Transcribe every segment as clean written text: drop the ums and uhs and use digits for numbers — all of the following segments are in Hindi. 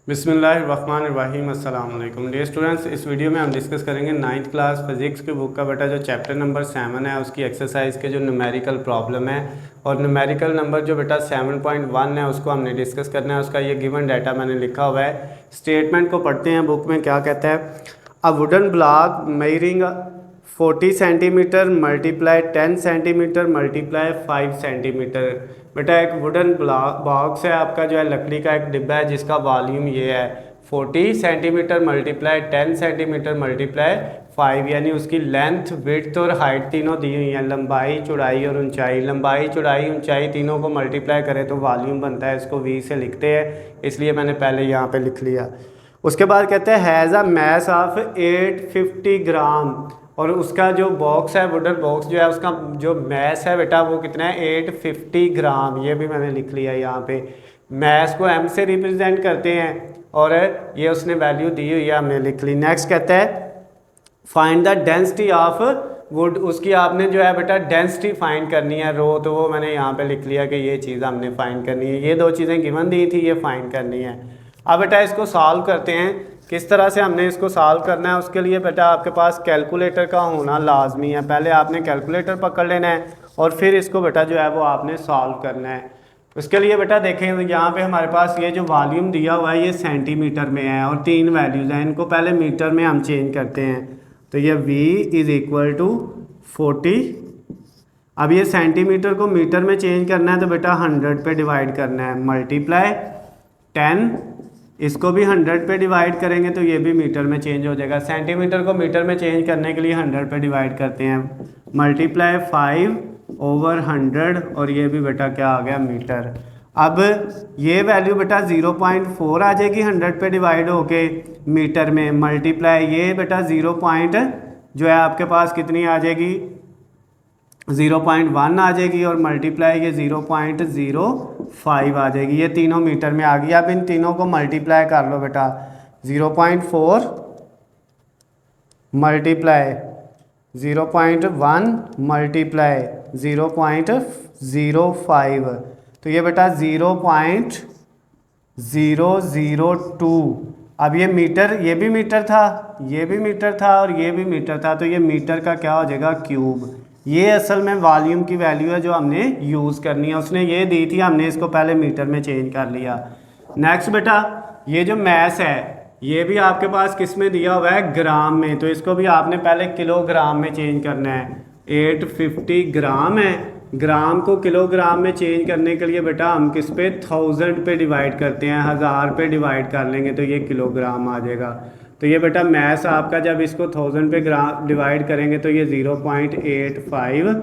बिस्मिल्लाहिर्रहमानिर्रहीम। अस्सलाम वालेकुम डियर स्टूडेंट्स। इस वीडियो में हम डिस्कस करेंगे 9th क्लास फिज़िक्स की बुक का बेटा जो चैप्टर नंबर 7 है उसकी एक्सरसाइज के जो न्यूमेरिकल प्रॉब्लम है और न्यूमेरिकल नंबर जो बेटा 7.1 है उसको हमने डिस्कस करना है। उसका ये गिवन डाटा मैंने लिखा हुआ है। स्टेटमेंट को पढ़ते हैं बुक में क्या कहता है। A wooden block measuring 40 centimetre multiply 10 centimetre multiply 5 centimetre. बेटा एक वुडन बॉक्स है आपका जो है लकड़ी का एक डिब्बा है जिसका वॉल्यूम ये है 40 सेंटीमीटर मल्टीप्लाई 10 सेंटीमीटर मल्टीप्लाई 5, यानी उसकी लेंथ विड्थ और हाइट तीनों दी हुई हैं, लंबाई चौड़ाई और ऊंचाई। लंबाई चौड़ाई ऊंचाई तीनों को मल्टीप्लाई करें तो वॉल्यूम बनता है। इसको v से लिखते हैं, इसलिए मैंने पहले यहाँ पे लिख लिया। उसके बाद कहते हैं हैज़ अ मैस ऑफ 850 ग्राम, और उसका जो बॉक्स है वुडन बॉक्स जो है उसका जो मैस है बेटा वो कितना है 850 ग्राम। ये भी मैंने लिख लिया यहाँ पे। मैस को m से रिप्रेजेंट करते हैं और ये उसने वैल्यू दी हुई है, हमने लिख ली। नेक्स्ट कहता है find the density of would, उसकी आपने जो है बेटा डेंसिटी फाइंड करनी है रो, तो वो मैंने यहाँ पे लिख लिया कि ये चीज़ हमने फाइंड करनी है। ये दो चीज़ें गिवन दी थी, ये फाइंड करनी है। अब बेटा इसको सॉल्व करते हैं। किस तरह से हमने इसको सॉल्व करना है उसके लिए बेटा आपके पास कैलकुलेटर का होना लाजमी है। पहले आपने कैलकुलेटर पकड़ लेना है और फिर इसको बेटा जो है वो आपने सॉल्व करना है। उसके लिए बेटा देखें यहाँ पे हमारे पास ये जो वॉल्यूम दिया हुआ है ये सेंटीमीटर में है और तीन वैल्यूज़ हैं। इनको पहले मीटर में हम चेंज करते हैं, तो ये v इज़ इक्वल टू 40। अब ये सेंटीमीटर को मीटर में चेंज करना है तो बेटा 100 पे डिवाइड करना है, मल्टीप्लाई 10, इसको भी 100 पे डिवाइड करेंगे तो ये भी मीटर में चेंज हो जाएगा। सेंटीमीटर को मीटर में चेंज करने के लिए 100 पे डिवाइड करते हैं, मल्टीप्लाई 5/100, और ये भी बेटा क्या आ गया मीटर। अब ये वैल्यू बेटा 0.4 आ जाएगी 100 पे डिवाइड होके मीटर में, मल्टीप्लाई ये बेटा 0. जो है आपके पास कितनी आ जाएगी 0.1 आ जाएगी, और मल्टीप्लाई ये 0.05 आ जाएगी। ये तीनों मीटर में आ गई। अब इन तीनों को मल्टीप्लाई कर लो बेटा, 0.4 मल्टीप्लाई 0.1 मल्टीप्लाई 0.05, तो ये बेटा 0.002। अब ये मीटर, ये भी मीटर था, ये भी मीटर था और ये भी मीटर था, तो ये मीटर का क्या हो जाएगा क्यूब। ये असल में वॉल्यूम की वैल्यू है जो हमने यूज़ करनी है। उसने ये दी थी, हमने इसको पहले मीटर में चेंज कर लिया। नेक्स्ट बेटा ये जो मैस है ये भी आपके पास किस में दिया हुआ है ग्राम में, तो इसको भी आपने पहले किलोग्राम में चेंज करना है। 850 ग्राम है, ग्राम को किलोग्राम में चेंज करने के लिए बेटा हम किस पे 1000 पे डिवाइड करते हैं, 1000 पे डिवाइड कर लेंगे तो ये किलोग्राम आ जाएगा। तो ये बेटा मैस आपका जब इसको 1000 पे ग्राम डिवाइड करेंगे तो ये 0.85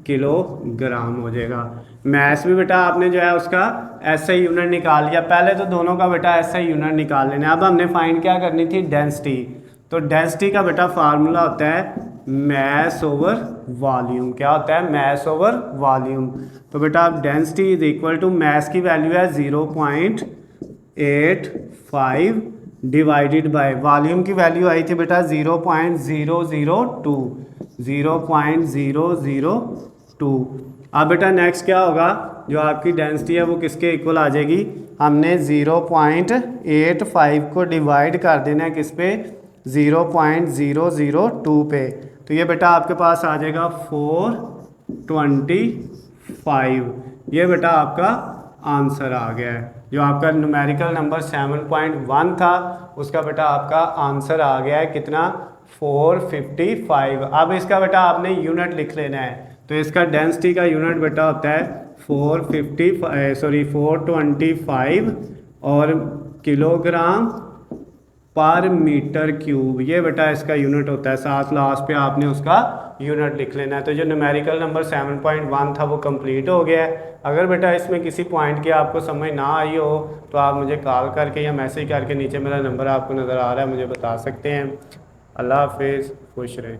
किलोग्राम हो जाएगा। मैस भी बेटा आपने जो है उसका ऐसा ही यूनिट निकाल लिया। पहले तो दोनों का बेटा ऐसा ही यूनिट निकाल लेना। अब हमने फाइंड क्या करनी थी डेंसिटी, तो डेंसिटी का बेटा फार्मूला होता है मैस ओवर वॉल्यूम। क्या होता है मैस ओवर वॉल्यूम। तो बेटा अब density is equal to mass की वैल्यू है 0.85 डिवाइडेड बाय वॉल्यूम की वैल्यू आई थी बेटा 0.002। अब बेटा नेक्स्ट क्या होगा, जो आपकी डेंसिटी है वो किसके इक्वल आ जाएगी, हमने 0.85 को डिवाइड कर देना है किस पे 0.002 पे, तो ये बेटा आपके पास आ जाएगा 425। ये बेटा आपका आंसर आ गया है। जो आपका न्यूमेरिकल नंबर 7.1 था उसका बेटा आपका आंसर आ गया है कितना 455। अब इसका बेटा आपने यूनिट लिख लेना है, तो इसका डेंसिटी का यूनिट बेटा होता है 425 और किलोग्राम पर मीटर क्यूब। ये बेटा इसका यूनिट होता है। साथ लास्ट पे आपने उसका यूनिट लिख लेना है। तो जो न्यूमेरिकल नंबर 7.1 था वो कंप्लीट हो गया है। अगर बेटा इसमें किसी पॉइंट की आपको समझ ना आई हो तो आप मुझे कॉल करके या मैसेज करके, नीचे मेरा नंबर आपको नज़र आ रहा है, मुझे बता सकते हैं। अल्लाह हाफिज़, खुश रहें।